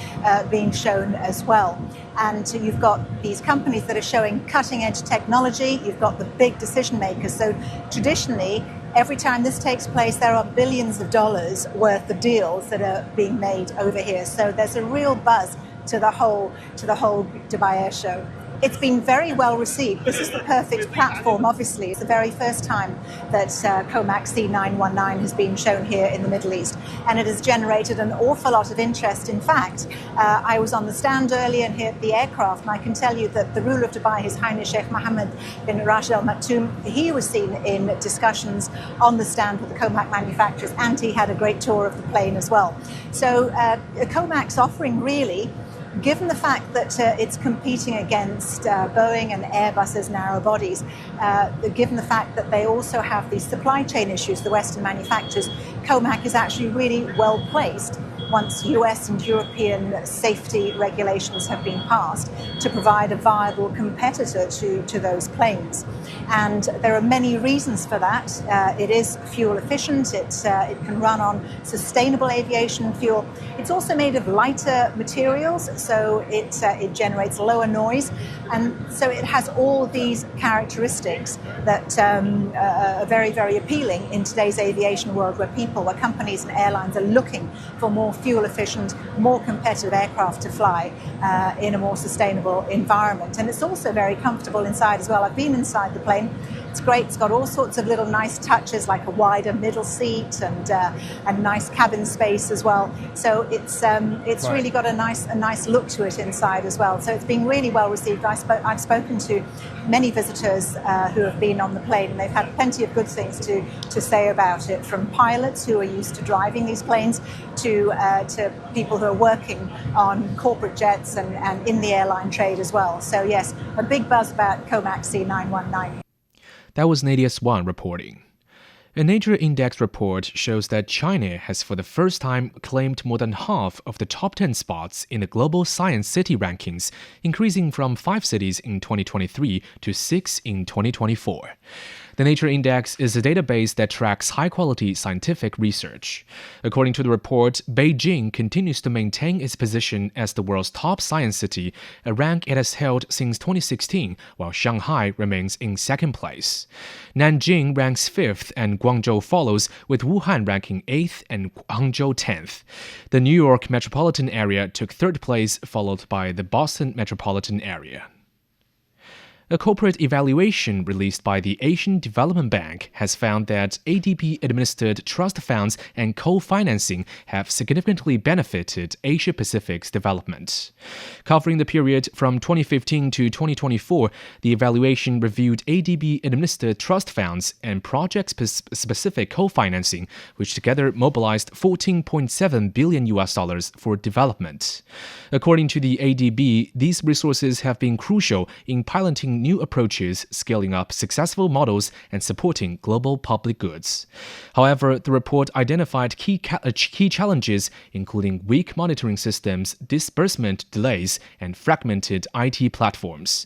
being shown as well. And you've got these companies that are showing cutting-edge technology. You've got the big decision makers. So traditionally, every time this takes place, there are billions of dollars worth of deals that are being made over here. So there's a real buzz to the whole Dubai Air Show. It's been very well received. This is the perfect platform, obviously. It's the very first time that COMAC C919 has been shown here in the Middle East, and it has generated an awful lot of interest. In fact, I was on the stand earlier and here at the aircraft, and I can tell you that the ruler of Dubai, His Highness Sheikh Mohammed bin Rashid Al Maktoum, he was seen in discussions on the stand with the COMAC manufacturers, and he had a great tour of the plane as well. So COMAC's offering really, given the fact that it's competing against Boeing and Airbus's narrow bodies, given the fact that they also have these supply chain issues, the Western manufacturers, COMAC is actually really well placed once US and European safety regulations have been passed to provide a viable competitor to those planes. And there are many reasons for that. It is fuel efficient, it can run on sustainable aviation fuel. It's also made of lighter materials, so it generates lower noise. And so it has all these characteristics that are very, very appealing in today's aviation world, where companies and airlines are looking for more fuel-efficient, more competitive aircraft to fly in a more sustainable environment. And it's also very comfortable inside as well. I've been inside the plane. It's great. It's got all sorts of little nice touches, like a wider middle seat and nice cabin space as well. So it's really got a nice look to it inside as well. So it's been really well received. I've spoken to many visitors who have been on the plane, and they've had plenty of good things to say about it, from pilots who are used to driving these planes to people who are working on corporate jets and in the airline trade as well. So yes, a big buzz about COMAC C919. That was Nadia Swan reporting. A Nature Index report shows that China has for the first time claimed more than half of the top 10 spots in the global science city rankings, increasing from 5 cities in 2023 to 6 in 2024. The Nature Index is a database that tracks high-quality scientific research. According to the report, Beijing continues to maintain its position as the world's top science city, a rank it has held since 2016, while Shanghai remains in second place. Nanjing ranks 5th and Guangzhou follows, with Wuhan ranking 8th and Hangzhou 10th. The New York metropolitan area took 3rd place, followed by the Boston metropolitan area. A corporate evaluation released by the Asian Development Bank has found that ADB-administered trust funds and co-financing have significantly benefited Asia-Pacific's development. Covering the period from 2015 to 2024, the evaluation reviewed ADB-administered trust funds and project-specific co-financing, which together mobilized $14.7 billion for development. According to the ADB, these resources have been crucial in piloting new approaches, scaling up successful models, and supporting global public goods. However, the report identified key challenges, including weak monitoring systems, disbursement delays, and fragmented IT platforms.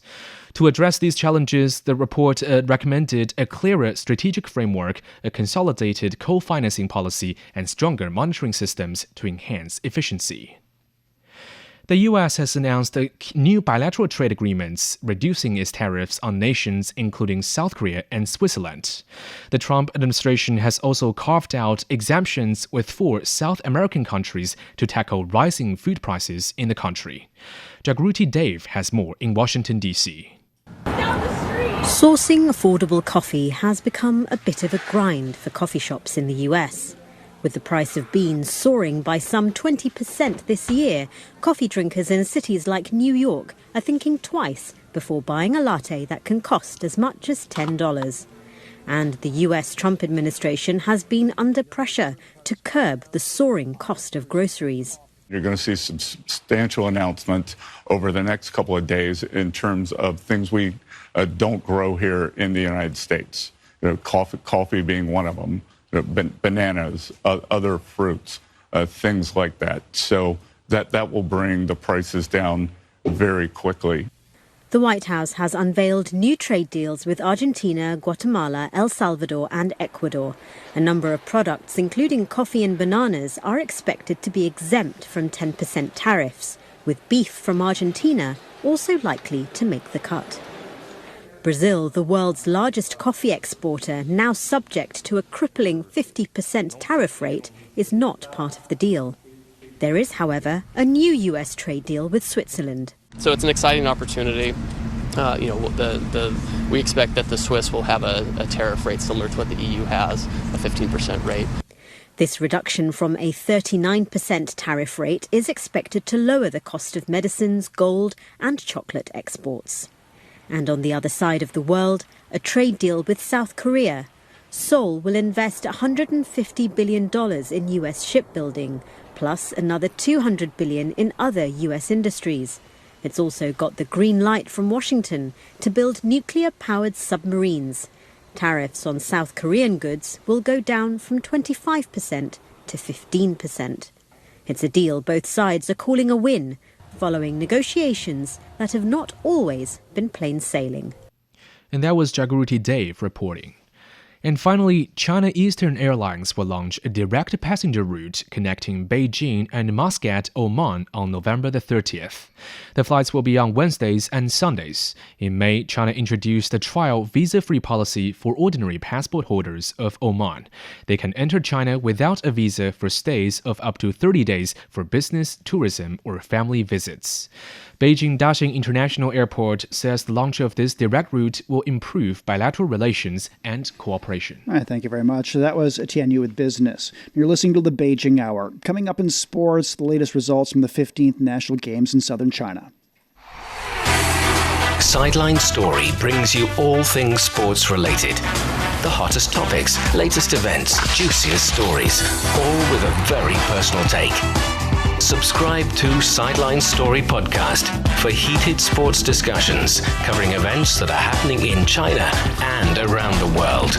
To address these challenges, the report recommended a clearer strategic framework, a consolidated co-financing policy, and stronger monitoring systems to enhance efficiency. The U.S. has announced new bilateral trade agreements, reducing its tariffs on nations including South Korea and Switzerland. The Trump administration has also carved out exemptions with 4 South American countries to tackle rising food prices in the country. Jagruti Dave has more in Washington, D.C. Sourcing affordable coffee has become a bit of a grind for coffee shops in the U.S. With the price of beans soaring by some 20% this year, coffee drinkers in cities like New York are thinking twice before buying a latte that can cost as much as $10. And the US Trump administration has been under pressure to curb the soaring cost of groceries. You're going to see some substantial announcements over the next couple of days in terms of things we don't grow here in the United States. Coffee being one of them. Bananas, other fruits, things like that. So that will bring the prices down very quickly. The White House has unveiled new trade deals with Argentina, Guatemala, El Salvador and Ecuador. A number of products, including coffee and bananas, are expected to be exempt from 10% tariffs, with beef from Argentina also likely to make the cut. Brazil, the world's largest coffee exporter, now subject to a crippling 50% tariff rate, is not part of the deal. There is, however, a new US trade deal with Switzerland. So it's an exciting opportunity. we expect that the Swiss will have a tariff rate similar to what the EU has, a 15% rate. This reduction from a 39% tariff rate is expected to lower the cost of medicines, gold and chocolate exports. And on the other side of the world, a trade deal with South Korea. Seoul will invest $150 billion in US shipbuilding, plus another $200 billion in other US industries. It's also got the green light from Washington to build nuclear-powered submarines. Tariffs on South Korean goods will go down from 25% to 15%. It's a deal both sides are calling a win, following negotiations that have not always been plain sailing. And that was Jaguruti Dave reporting. And finally, China Eastern Airlines will launch a direct passenger route connecting Beijing and Muscat, Oman on November the 30th. The flights will be on Wednesdays and Sundays. In May, China introduced a trial visa-free policy for ordinary passport holders of Oman. They can enter China without a visa for stays of up to 30 days for business, tourism, or family visits. Beijing Daxing International Airport says the launch of this direct route will improve bilateral relations and cooperation. All right, thank you very much. So that was Tianyu with Business. You're listening to the Beijing Hour. Coming up in sports, the latest results from the 15th National Games in southern China. Sideline Story brings you all things sports related. The hottest topics, latest events, juiciest stories, all with a very personal take. Subscribe to Sideline Story Podcast for heated sports discussions covering events that are happening in China and around the world.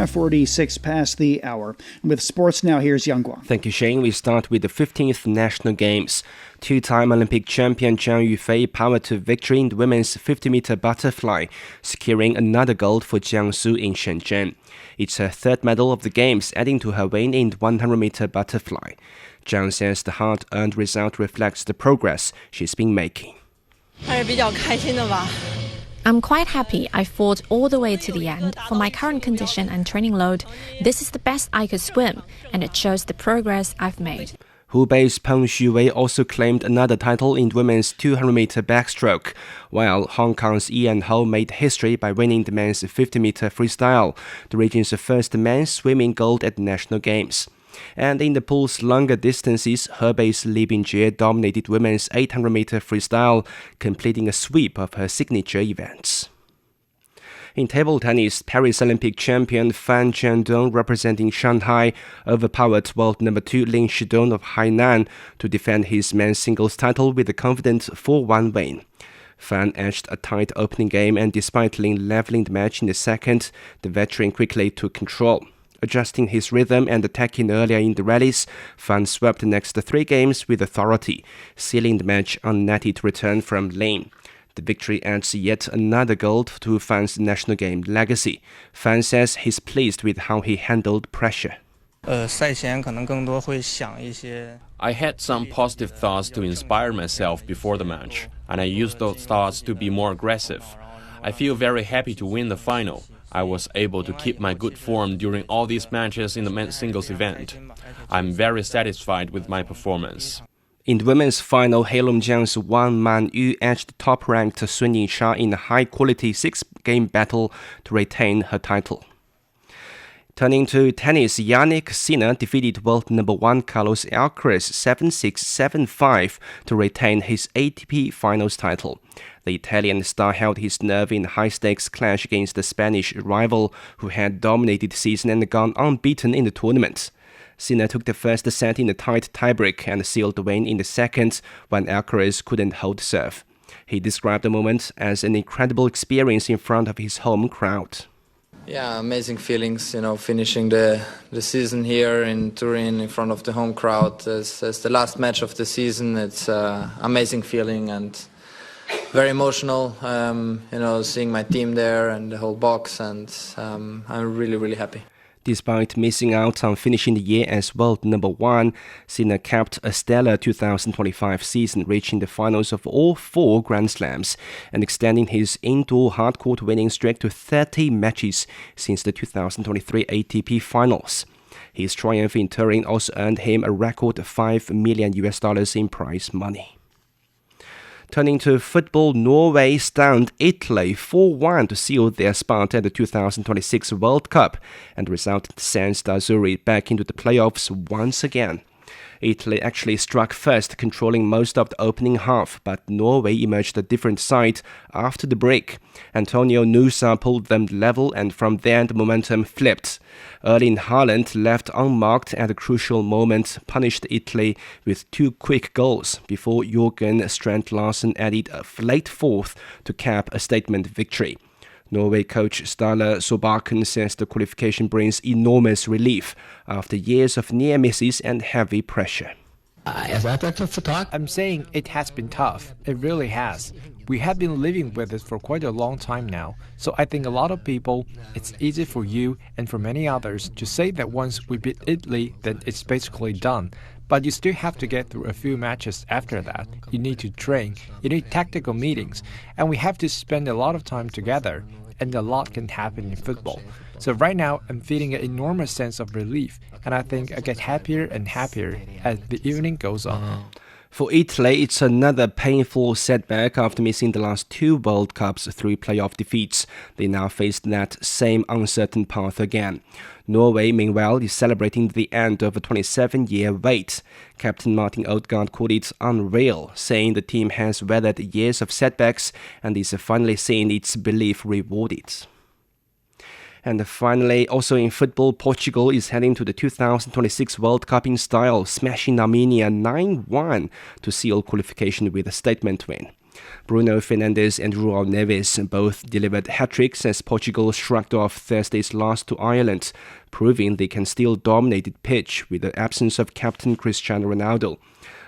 46 past the hour. With sports now, here's Yang Guang. Thank you, Shane. We start with the 15th National Games. Two-time Olympic champion Zhang Yufei powered to victory in the women's 50-meter butterfly, securing another gold for Jiangsu in Shenzhen. It's her third medal of the Games, adding to her win in the 100-meter butterfly. Zhang says the hard-earned result reflects the progress she's been making. I'm quite happy I fought all the way to the end. For my current condition and training load, this is the best I could swim, and it shows the progress I've made. Hubei's Peng Xuwei also claimed another title in women's 200-meter backstroke, while Hong Kong's Ian Ho made history by winning the men's 50-meter freestyle, the region's first men's swimming gold at the National Games. And in the pool's longer distances, Hebei's Li Bingjie dominated women's 800-meter freestyle, completing a sweep of her signature events. In table tennis, Paris Olympic champion Fan Jiandong, representing Shanghai, overpowered world number 2 Lin Shidong of Hainan to defend his men's singles title with a confident 4-1 win. Fan edged a tight opening game, and despite Lin leveling the match in the second, the veteran quickly took control. Adjusting his rhythm and attacking earlier in the rallies, Fan swept the next 3 games with authority, sealing the match on a netted return from Lin. The victory adds yet another gold to Fan's national game legacy. Fan says he's pleased with how he handled pressure. I had some positive thoughts to inspire myself before the match, and I used those thoughts to be more aggressive. I feel very happy to win the final. I was able to keep my good form during all these matches in the men's singles event. I'm very satisfied with my performance. In the women's final, Heilongjiang's Wang Manyu edged top-ranked Sun Yinsha in a high-quality 6-game battle to retain her title. Turning to tennis, Jannik Sinner defeated world number 1 Carlos Alcaraz 7-6, 7-5 to retain his ATP Finals title. The Italian star held his nerve in a high-stakes clash against the Spanish rival, who had dominated the season and gone unbeaten in the tournament. Sinner took the first set in a tight tiebreak and sealed the win in the second when Alcaraz couldn't hold serve. He described the moment as an incredible experience in front of his home crowd. Yeah, amazing feelings, finishing the season here in Turin in front of the home crowd as the last match of the season. It's an amazing feeling and very emotional, seeing my team there and the whole box, and I'm really, really happy. Despite missing out on finishing the year as world number 1, Sinner capped a stellar 2025 season, reaching the finals of all 4 Grand Slams and extending his indoor hardcourt winning streak to 30 matches since the 2023 ATP Finals. His triumph in Turin also earned him a record $5 million in prize money. Turning to football, Norway stunned Italy 4-1 to seal their spot at the 2026 World Cup, and the result sends the Azzurri back into the playoffs once again. Italy actually struck first, controlling most of the opening half, but Norway emerged a different side after the break. Antonio Nusa pulled them level, and from there the momentum flipped. Erling Haaland, left unmarked at a crucial moment, punished Italy with 2 quick goals before Jørgen Strand Larsen added a late fourth to cap a statement victory. Norway coach Ståle Solbakken says the qualification brings enormous relief after years of near misses and heavy pressure. I'm saying it has been tough. It really has. We have been living with it for quite a long time now. So I think a lot of people, it's easy for you and for many others to say that once we beat Italy, then it's basically done. But you still have to get through a few matches after that. You need to train, you need tactical meetings, and we have to spend a lot of time together. And a lot can happen in football. So right now, I'm feeling an enormous sense of relief, and I think I get happier and happier as the evening goes on. For Italy, it's another painful setback after missing the last 2 World Cups through playoff defeats. They now face that same uncertain path again. Norway, meanwhile, is celebrating the end of a 27-year wait. Captain Martin Odegaard called it unreal, saying the team has weathered years of setbacks and is finally seeing its belief rewarded. And finally, also in football, Portugal is heading to the 2026 World Cup in style, smashing Armenia 9-1 to seal qualification with a statement win. Bruno Fernandes and João Neves both delivered hat-tricks as Portugal shrugged off Thursday's loss to Ireland, proving they can still dominate the pitch with the absence of captain Cristiano Ronaldo.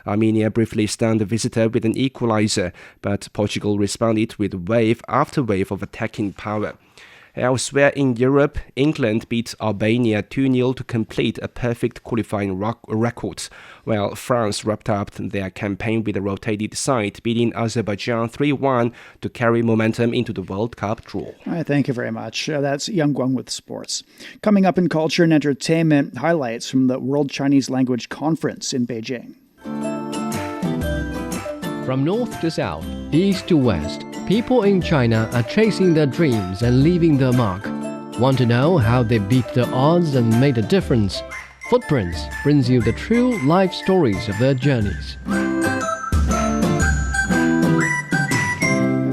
Armenia briefly stunned the visitor with an equalizer, but Portugal responded with wave after wave of attacking power. Elsewhere in Europe, England beat Albania 2-0 to complete a perfect qualifying record, while France wrapped up their campaign with a rotated side, beating Azerbaijan 3-1 to carry momentum into the World Cup draw. All right, thank you very much. That's Yang Guang with sports. Coming up in culture and entertainment, highlights from the World Chinese Language Conference in Beijing. From north to south, east to west, people in China are chasing their dreams and leaving their mark. Want to know how they beat the odds and made a difference? Footprints brings you the true life stories of their journeys.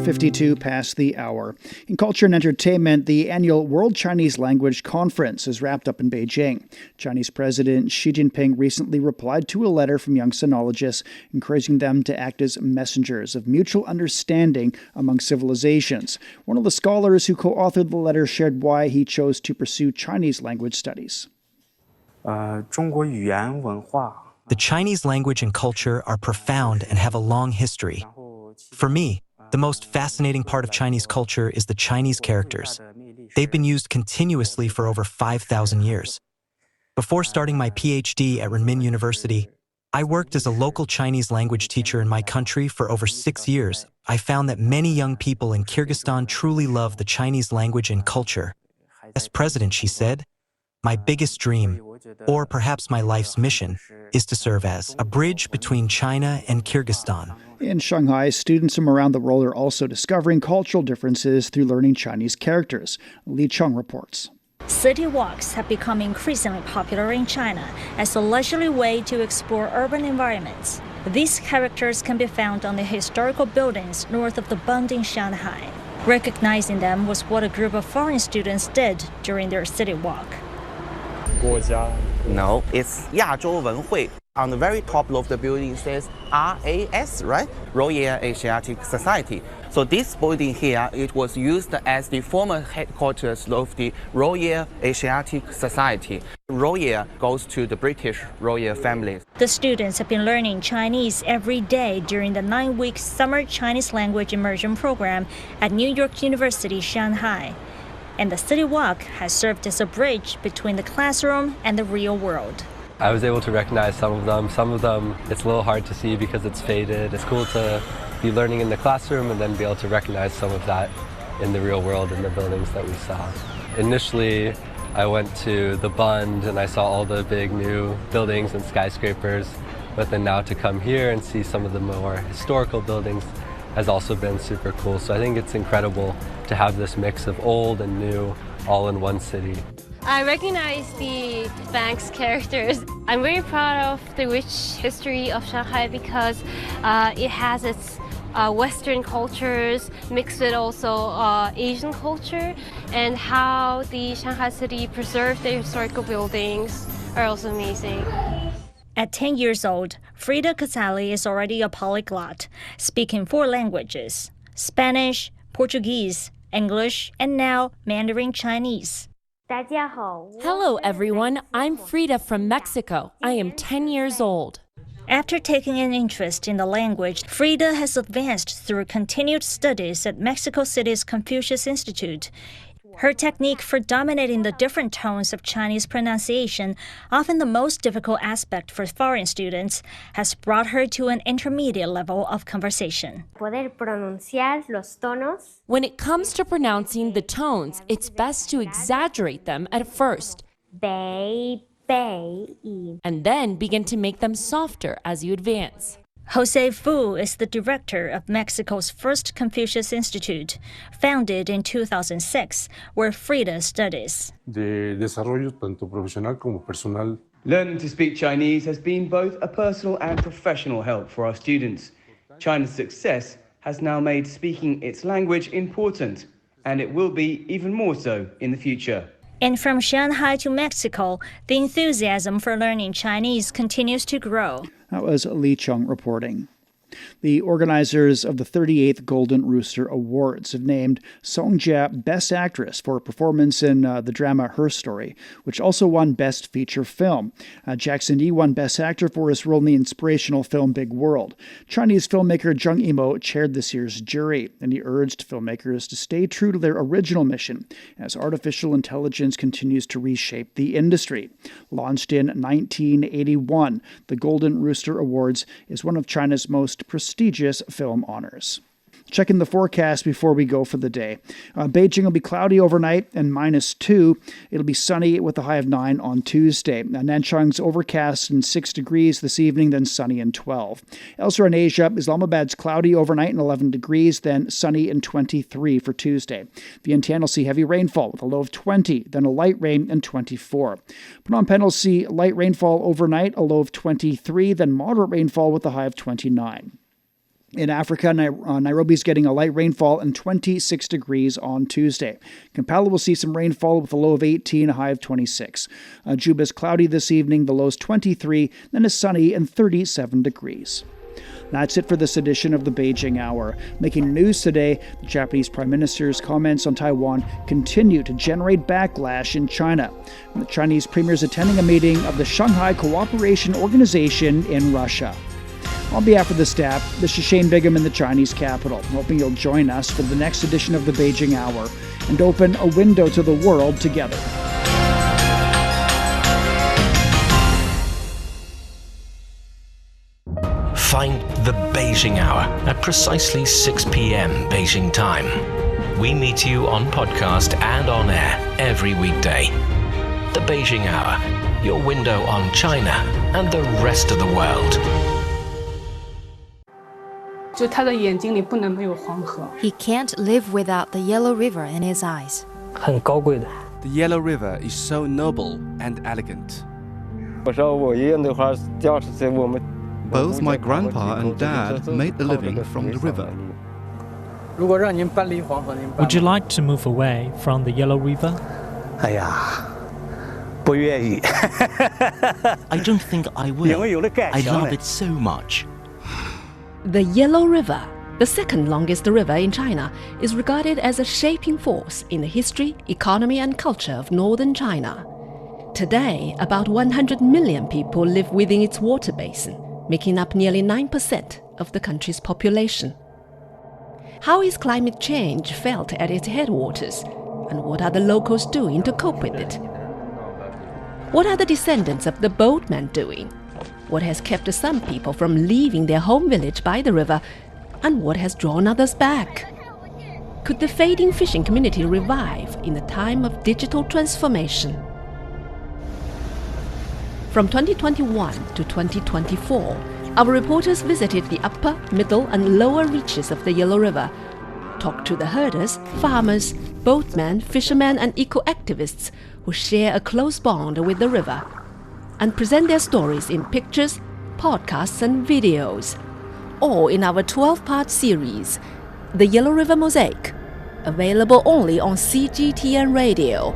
52 past the hour. In culture and entertainment, the annual World Chinese Language Conference is wrapped up in Beijing. Chinese President Xi Jinping recently replied to a letter from young sinologists, encouraging them to act as messengers of mutual understanding among civilizations. One of the scholars who co-authored the letter shared why he chose to pursue Chinese language studies. The Chinese language and culture are profound and have a long history. For me, the most fascinating part of Chinese culture is the Chinese characters. They've been used continuously for over 5,000 years. Before starting my PhD at Renmin University, I worked as a local Chinese language teacher in my country for over 6 years. I found that many young people in Kyrgyzstan truly love the Chinese language and culture. As president, she said, "My biggest dream, or perhaps my life's mission, is to serve as a bridge between China and Kyrgyzstan." In Shanghai, students from around the world are also discovering cultural differences through learning Chinese characters. Li Qiang reports. City walks have become increasingly popular in China as a leisurely way to explore urban environments. These characters can be found on the historical buildings north of the Bund in Shanghai. Recognizing them was what a group of foreign students did during their city walk. No, it's 亚洲文会. On the very top of the building says RAS, right? Royal Asiatic Society. So this building here, it was used as the former headquarters of the Royal Asiatic Society. Royal goes to the British royal family. The students have been learning Chinese every day during the 9-week summer Chinese language immersion program at New York University, Shanghai. And the city walk has served as a bridge between the classroom and the real world. I was able to recognize some of them. Some of them, it's a little hard to see because it's faded. It's cool to be learning in the classroom and then be able to recognize some of that in the real world in the buildings that we saw. Initially, I went to the Bund and I saw all the big new buildings and skyscrapers. But then now to come here and see some of the more historical buildings, has also been super cool. So I think it's incredible to have this mix of old and new all in one city. I recognize the bank's characters. I'm very proud of the rich history of Shanghai because it has its Western cultures mixed with also Asian culture, and how the Shanghai city preserved the historical buildings are also amazing. At 10 years old, Frida Casali is already a polyglot, speaking 4 languages: Spanish, Portuguese, English, and now Mandarin Chinese. Hello, everyone. I'm Frida from Mexico. I am 10 years old. After taking an interest in the language, Frida has advanced through continued studies at Mexico City's Confucius Institute. Her technique for dominating the different tones of Chinese pronunciation, often the most difficult aspect for foreign students, has brought her to an intermediate level of conversation. When it comes to pronouncing the tones, it's best to exaggerate them at first, and then begin to make them softer as you advance. Jose Fu is the director of Mexico's first Confucius Institute, founded in 2006, where Frida studies. De desarrollo tanto profesional como personal. Learning to speak Chinese has been both a personal and professional help for our students. China's success has now made speaking its language important, and it will be even more so in the future. And from Shanghai to Mexico, the enthusiasm for learning Chinese continues to grow. That was Li Qiang reporting. The organizers of the 38th Golden Rooster Awards have named Song Jia Best Actress for a performance in the drama Her Story, which also won Best Feature Film. Jackson Yee won Best Actor for his role in the inspirational film Big World. Chinese filmmaker Zheng Yimou chaired this year's jury, and he urged filmmakers to stay true to their original mission as artificial intelligence continues to reshape the industry. Launched in 1981, the Golden Rooster Awards is one of China's most prestigious film honors. Checking the forecast before we go for the day. Beijing will be cloudy overnight and -2. It'll be sunny with a high of 9 on Tuesday. Nanchang's overcast and 6 degrees this evening, then sunny and 12. Elsewhere in Asia, Islamabad's cloudy overnight and 11 degrees, then sunny and 23 for Tuesday. Vientiane will see heavy rainfall with a low of 20, then a light rain and 24. Phnom Penh will see light rainfall overnight, a low of 23, then moderate rainfall with a high of 29. In Africa, Nairobi's getting a light rainfall and 26 degrees on Tuesday. Kampala will see some rainfall with a low of 18, a high of 26. Juba's cloudy this evening, the low is 23, then is sunny and 37 degrees. That's it for this edition of the Beijing Hour. Making news today, the Japanese Prime Minister's comments on Taiwan continue to generate backlash in China. The Chinese Premier is attending a meeting of the Shanghai Cooperation Organization in Russia. On behalf of the staff, this is Shane Bigham in the Chinese capital, hoping you'll join us for the next edition of the Beijing Hour and open a window to the world together. Find the Beijing Hour at precisely 6 p.m. Beijing time. We meet you on podcast and on air every weekday. The Beijing Hour, your window on China and the rest of the world. He can't live without the yellow river in his eyes. The Yellow River is so noble and elegant. Both my grandpa and dad made a living from the river. Would you like to move away from the Yellow River? I don't think I will. I love it so much. The Yellow River, the second longest river in China, is regarded as a shaping force in the history, economy and culture of northern China. Today, about 100 million people live within its water basin, making up nearly 9% of the country's population. How is climate change felt at its headwaters, and what are the locals doing to cope with it? What are the descendants of the boatmen doing? What has kept some people from leaving their home village by the river, and what has drawn others back? Could the fading fishing community revive in a time of digital transformation? From 2021 to 2024, Our reporters visited the upper, middle, and lower reaches of the Yellow River, talked to the herders, farmers, boatmen, fishermen, and eco-activists who share a close bond with the river, and present their stories in pictures, podcasts, and videos, all in our 12-part series, The Yellow River Mosaic, available only on CGTN Radio.